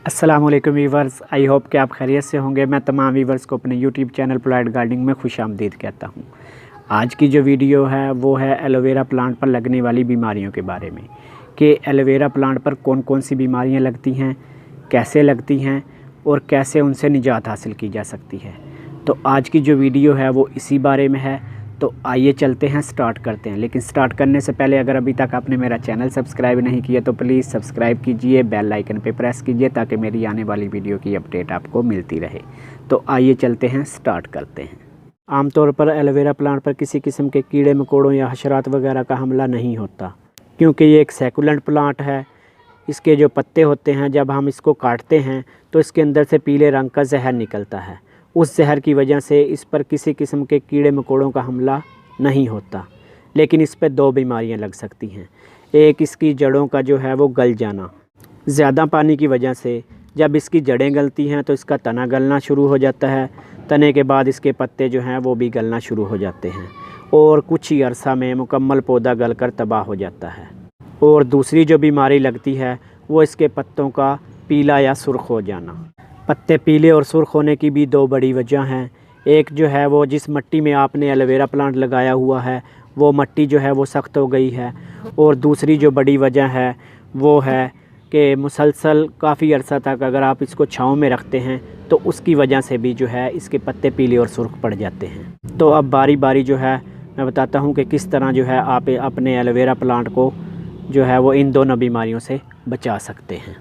अस्सलामुअलैकुम viewers, I hope कि आप खैरियत से होंगे। मैं तमाम वीवर्स को अपने यूट्यूब चैनल पोलाइट गार्डनिंग में खुशामदीद कहता हूं। आज की जो वीडियो है वो है एलोवेरा प्लांट पर लगने वाली बीमारियों के बारे में कि एलोवेरा प्लांट पर कौन कौन सी बीमारियां लगती हैं, कैसे लगती हैं और कैसे उनसे निजात हासिल की जा सकती है। तो आज की जो वीडियो है वो इसी बारे में है। तो आइए चलते हैं, स्टार्ट करते हैं। लेकिन स्टार्ट करने से पहले अगर अभी तक आपने मेरा चैनल सब्सक्राइब नहीं किया तो प्लीज़ सब्सक्राइब कीजिए, बेल आइकन पे प्रेस कीजिए ताकि मेरी आने वाली वीडियो की अपडेट आपको मिलती रहे। तो आइए चलते हैं, स्टार्ट करते हैं। आमतौर पर एलोवेरा प्लांट पर किसी किस्म के कीड़े मकोड़ों या हशरात वगैरह का हमला नहीं होता, क्योंकि ये एक सैकुलेंट प्लांट है। इसके जो पत्ते होते हैं, जब हम इसको काटते हैं तो इसके अंदर से पीले रंग का जहर निकलता है। उस जहर की वजह से इस पर किसी किस्म के कीड़े मकोड़ों का हमला नहीं होता, लेकिन इस पर दो बीमारियां लग सकती हैं। एक, इसकी जड़ों का जो है वो गल जाना। ज़्यादा पानी की वजह से जब इसकी जड़ें गलती हैं तो इसका तना गलना शुरू हो जाता है। तने के बाद इसके पत्ते जो हैं वो भी गलना शुरू हो जाते हैं और कुछ ही अरसा में मुकम्मल पौधा गल कर तबाह हो जाता है। और दूसरी जो बीमारी लगती है वो इसके पत्तों का पीला या सुर्ख हो जाना। पत्ते पीले और सुर्ख होने की भी दो बड़ी वजह हैं। एक जो है वो जिस मिट्टी में आपने एलोवेरा प्लांट लगाया हुआ है वो मिट्टी जो है वो सख्त हो गई है, और दूसरी जो बड़ी वजह है वो है कि मुसलसल काफ़ी अरसा तक अगर आप इसको छाँव में रखते हैं तो उसकी वजह से भी जो है इसके पत्ते पीले और सुर्ख पड़ जाते हैं। तो अब बारी बारी जो है मैं बताता हूँ कि किस तरह जो है आप अपने एलोवेरा प्लांट को जो है वो इन दोनों बीमारियों से बचा सकते हैं।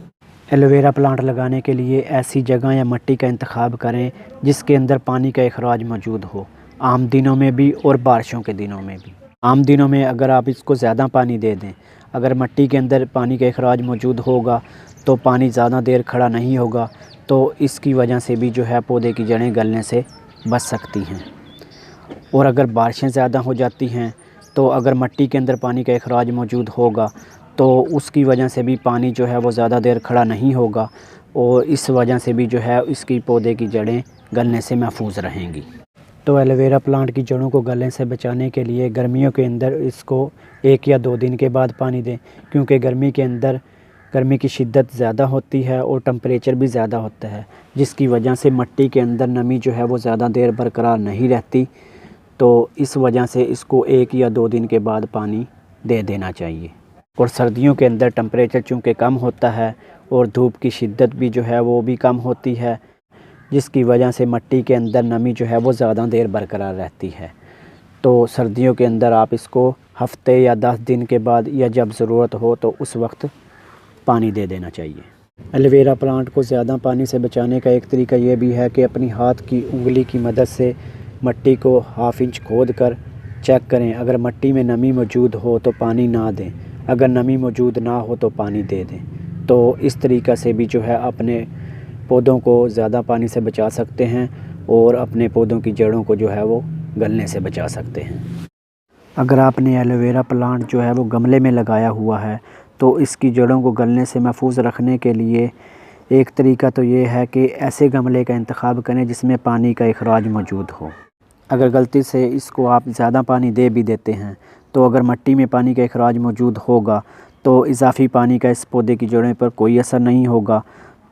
एलोवेरा प्लांट लगाने के लिए ऐसी जगह या मिट्टी का इंतखाब करें जिसके अंदर पानी का अखराज मौजूद हो, आम दिनों में भी और बारिशों के दिनों में भी। आम दिनों में अगर आप इसको ज़्यादा पानी दे दें, अगर मिट्टी के अंदर पानी का अखराज मौजूद होगा तो पानी ज़्यादा देर खड़ा नहीं होगा, तो इसकी वजह से भी जो है पौधे की जड़ें गलने से बच सकती हैं। और अगर बारिशें ज़्यादा हो जाती हैं तो अगर मिट्टी के अंदर पानी का अखराज मौजूद होगा तो उसकी वजह से भी पानी जो है वो ज़्यादा देर खड़ा नहीं होगा, और इस वजह से भी जो है इसकी पौधे की जड़ें गलने से महफूज रहेंगी। तो एलोवेरा प्लांट की जड़ों को गलने से बचाने के लिए गर्मियों के अंदर इसको 1 या 2 दिन के बाद पानी दें, क्योंकि गर्मी के अंदर गर्मी की शिद्दत ज़्यादा होती है और टेम्परेचर भी ज़्यादा होता है, जिसकी वजह से मिट्टी के अंदर नमी जो है वो ज़्यादा देर बरकरार नहीं रहती। तो इस वजह से इसको 1 या 2 दिन के बाद पानी दे देना चाहिए। और सर्दियों के अंदर टेम्परेचर चूँकि कम होता है और धूप की शिद्दत भी जो है वो भी कम होती है, जिसकी वजह से मिट्टी के अंदर नमी जो है वो ज़्यादा देर बरकरार रहती है। तो सर्दियों के अंदर आप इसको हफ्ते या 10 दिन के बाद या जब ज़रूरत हो तो उस वक्त पानी दे देना चाहिए। एलोवेरा प्लांट को ज़्यादा पानी से बचाने का एक तरीका ये भी है कि अपनी हाथ की उंगली की मदद से मिट्टी को 1/2 इंच खोद कर चेक करें। अगर मिट्टी में नमी मौजूद हो तो पानी ना दें, अगर नमी मौजूद ना हो तो पानी दे दें। तो इस तरीक़ा से भी जो है अपने पौधों को ज़्यादा पानी से बचा सकते हैं और अपने पौधों की जड़ों को जो है वो गलने से बचा सकते हैं। अगर आपने एलोवेरा प्लांट जो है वो गमले में लगाया हुआ है तो इसकी जड़ों को गलने से महफूज रखने के लिए एक तरीका तो ये है कि ऐसे गमले का इंतखाब करें जिसमें पानी का अखराज मौजूद हो। अगर गलती से इसको आप ज़्यादा पानी दे भी देते हैं तो अगर मिट्टी में पानी का अखराज मौजूद होगा तो इजाफ़ी पानी का इस पौधे की जड़ों पर कोई असर नहीं होगा,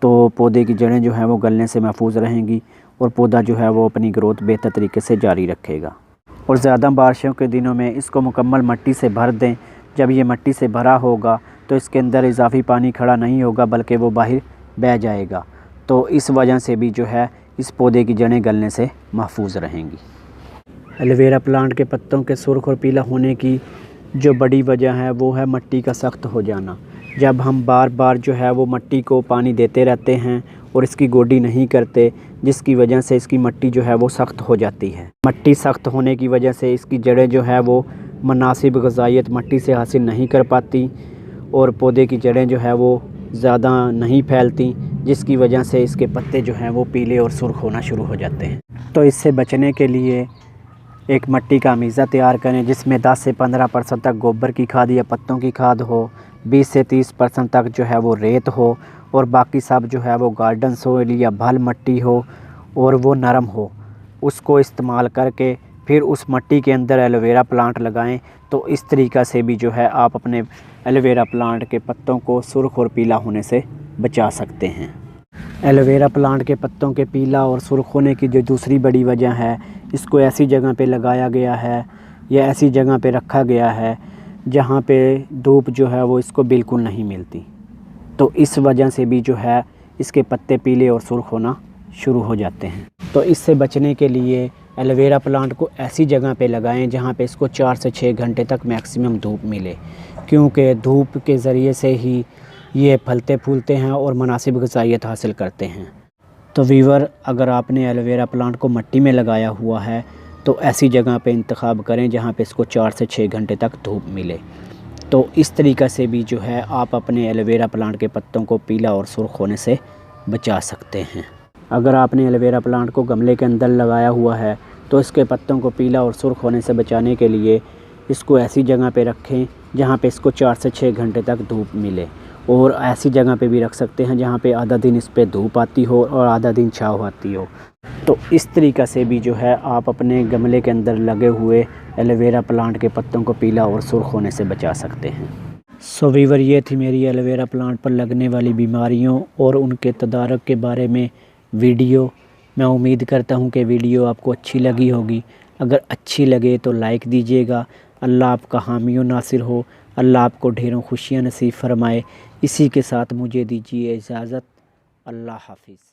तो पौधे की जड़ें जो हैं वो गलने से महफूज रहेंगी और पौधा जो है वो अपनी ग्रोथ बेहतर तरीके से जारी रखेगा। और ज़्यादा बारिशों के दिनों में इसको मुकम्मल मिट्टी से भर दें। जब ये मिट्टी से भरा होगा तो इसके अंदर इजाफ़ी पानी खड़ा नहीं होगा बल्कि वो बाहर बह जाएगा, तो इस वजह से भी जो है इस पौधे की जड़ें गलने से महफूज रहेंगी। एलोवेरा प्लांट के पत्तों के सुर्ख और पीला होने की जो बड़ी वजह है वो है मिट्टी का सख्त हो जाना। जब हम बार बार जो है वो मिट्टी को पानी देते रहते हैं और इसकी गोडी नहीं करते, जिसकी वजह से इसकी मिट्टी जो है वो सख्त हो जाती है। मिट्टी सख्त होने की वजह से इसकी जड़ें जो है वो मुनासिब ग़िज़ाइयत मिट्टी से हासिल नहीं कर पाती और पौधे की जड़ें जो है वो ज़्यादा नहीं फैलती, जिसकी वजह से इसके पत्ते जो हैं वो पीले और सुर्ख होना शुरू हो जाते हैं। तो इससे बचने के लिए एक मिट्टी का अमीज़ा तैयार करें जिसमें 10 से 15% तक गोबर की खाद या पत्तों की खाद हो, 20 से 30% तक जो है वो रेत हो और बाकी सब जो है वो गार्डन सॉइल या भल मिट्टी हो और वो नरम हो। उसको इस्तेमाल करके फिर उस मिट्टी के अंदर एलोवेरा प्लांट लगाएं। तो इस तरीक़ा से भी जो है आप अपने एलोवेरा प्लांट के पत्तों को सुर्ख और पीला होने से बचा सकते हैं। एलोवेरा प्लांट के पत्तों के पीला और सुर्ख होने की जो दूसरी बड़ी वजह है, इसको ऐसी जगह पे लगाया गया है या ऐसी जगह पे रखा गया है जहाँ पे धूप जो है वो इसको बिल्कुल नहीं मिलती। तो इस वजह से भी जो है इसके पत्ते पीले और सुर्ख होना शुरू हो जाते हैं। तो इससे बचने के लिए एलोवेरा प्लांट को ऐसी जगह पे लगाएं जहाँ पे इसको 4 से 6 घंटे तक मैक्सिमम धूप मिले, क्योंकि धूप के ज़रिए से ही ये फलते फूलते हैं और मुनासिब ग़िज़ाइयत हासिल करते हैं। तो वीवर, अगर आपने एलोवेरा प्लांट को मिट्टी में लगाया हुआ है तो ऐसी जगह पे इंतखाब करें जहाँ पे इसको 4 से 6 घंटे तक धूप मिले। तो इस तरीक़ा से भी जो है आप अपने एलोवेरा प्लांट के पत्तों को पीला और सुर्ख होने से बचा सकते हैं। अगर आपने एलोवेरा प्लांट को गमले के अंदर लगाया हुआ है तो इसके पत्तों को पीला और सुर्ख होने से बचाने के लिए इसको ऐसी जगह पे रखें जहाँ पे इसको 4 से 6 घंटे तक धूप मिले, और ऐसी जगह पे भी रख सकते हैं जहाँ पे आधा दिन इस पे धूप आती हो और आधा दिन छाँव आती हो। तो इस तरीक़ा से भी जो है आप अपने गमले के अंदर लगे हुए एलोवेरा प्लांट के पत्तों को पीला और सुर्ख होने से बचा सकते हैं। सो वीवर, ये थी मेरी एलोवेरा प्लांट पर लगने वाली बीमारियों और उनके तदारक के बारे में वीडियो। मैं उम्मीद करता हूँ कि वीडियो आपको अच्छी लगी होगी। अगर अच्छी लगे तो लाइक दीजिएगा। अल्लाह आपका हामी व नासिर हो। अल्लाह आपको ढेरों खुशियाँ नसीब फरमाए। इसी के साथ मुझे दीजिए इजाज़त। अल्लाह हाफिज़।